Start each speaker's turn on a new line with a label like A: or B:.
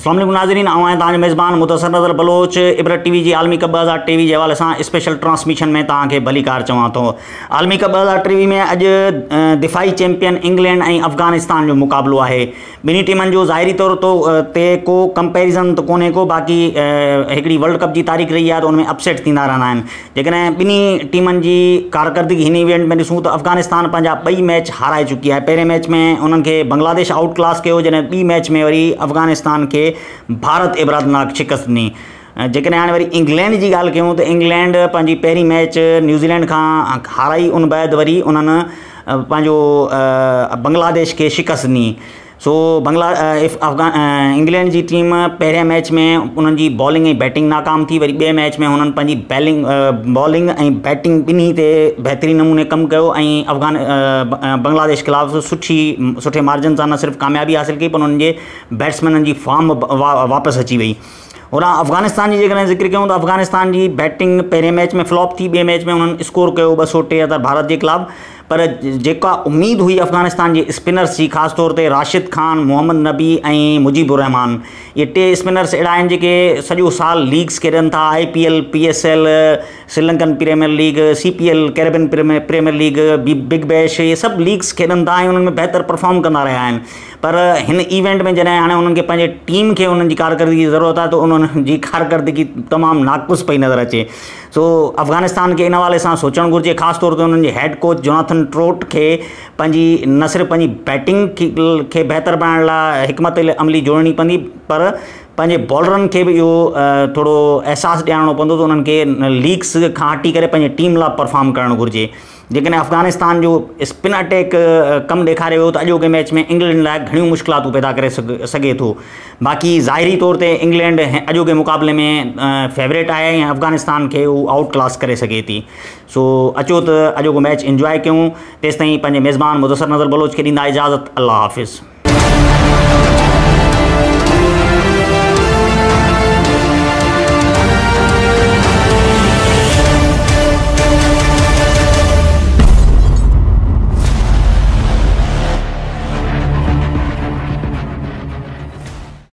A: अस्सलाम वालेकुम नाज़रीन, आऊं तव्हांजो मेज़बान मुदस्सिर नज़र बलोच। इबरत टीवी जी आलमी कप 2023 जे हवाले सां स्पेशल ट्रांसमिशन में तव्हांखे भलीकार चवां थो। आलमी कप 2023 में अॼु दिफ़ाई चैंपियन इंग्लैंड ऐं अफ़गानिस्तान जो मुक़ाबिलो आहे। ॿिन्ही टीमनि जो ज़ाहिरी तौर ते को कंपेरिज़न त कोन्हे को, बाक़ी हिकिड़ी वर्ल्ड कप जी तारीख़ रही आहे त उन में अपसेट थींदा रहंदा आहिनि। जेकॾहिं ॿिन्ही टीमनि जी कारकर्दगी हिन इवेंट में ॾिसूं त अफ़गानिस्तान पंहिंजा 2 मैच हाराए चुकी आहे। पहिरें मैच में उन्हनि खे बांग्लादेश आउट क्लास कयो, जॾहिं ॿी मैच में वरी अफ़गानिस्तान खे भारत इबरातनाक शिकस्त ॾिनी। जेकॾहिं हाणे वरी इंग्लैंड जी ॻाल्हि कयूं त इंग्लैंड पंहिंजी पहिरीं मैच न्यूज़ीलैंड खां हाराई, उन बैदि वरी उन्हनि पंहिंजो बांग्लादेश खे शिकस्त ॾिनी। सो इंग्लैंड जी टीम पहिरें मैच में उन्हनि जी बॉलिंग ऐं बैटिंग नाकाम थी, वरी ॿिए मैच में हुननि पंहिंजी बॉलिंग ऐं बैटिंग ॿिन्ही ते बहितरीन नमूने कमु कयो ऐं बांग्लादेश ख़िलाफ़ु सुठे मार्जिन सां न सिर्फ़ु कामयाबी हासिलु कई, पर उन्हनि जे बैट्समैननि जी फॉर्म वापसि अची वई। और अफ़गानिस्तान जी जेकॾहिं ज़िक्र कयूं त अफ़गानिस्तान जी बैटिंग पहिरें मैच में फ्लॉप थी, ॿिए मैच में उन्हनि स्कोर कयो 273 भारत जे ख़िलाफ़ु। पर जेका उम्मीद हुई अफ़गानिस्तान जे स्पिनर्स जी, ख़ासि तौर ते राशिद खान, मोहम्मद नबी ऐं मुजीबुर रहमान, इहे 3 स्पिनर्स अहिड़ा आहिनि जेके सॼो साल लीग्स खेॾनि था। IPL, PSL, Sri Lankan premier league, CPL Caribbean premier league, big bash, इहे सभु लीग्स खेॾनि था ऐं उन्हनि में बहितर परफॉर्म कंदा रहिया आहिनि। पर हिन इवेंट में जॾहिं हाणे उन्हनि खे पंहिंजे टीम खे उन्हनि जी कारकर्दगी जी ज़रूरत आहे, त उन्हनि जी कारकर्दगी तमामु नाक़ुस पई नज़र अचे। सो अफ़गानिस्तान खे इन हवाले सां सोचणु घुरिजे, ख़ासि तौर ते उन्हनि जे हेड कोच जोनाथन ट्रोट खे पंहिंजी न सिर्फ़ु पंहिंजी बैटिंग खे बहितर बनाइण लाइ हिकमत अमली जोड़नी पवंदी, पर पंहिंजे बॉलरनि खे बि इहो थोरो अहसासु ॾियारणो पवंदो त उन्हनि खे लीग्स खां हटी करे पंहिंजे टीम लाइ परफॉर्म करणु घुरिजे। जेकॾहिं अफ़गानिस्तान जो स्पिन अटैक कमु ॾेखारे वियो त अॼोके मैच में इंग्लैंड लाइ घणियूं मुश्किलातूं पैदा करे सघे थो। बाक़ी ज़ाहिरी तौर ते इंग्लैंड अॼोके मुक़ाबले में फेवरेट आहे ऐं अफ़गानिस्तान खे उहो आउट क्लास करे सघे थी। सो अचो त अॼोको मैच इंजॉय कयूं। तेसिताईं पंहिंजे मेज़बान मुदस्सिर नज़र बलोच खे ॾींदा इजाज़त। अल्लाह हाफ़िज़।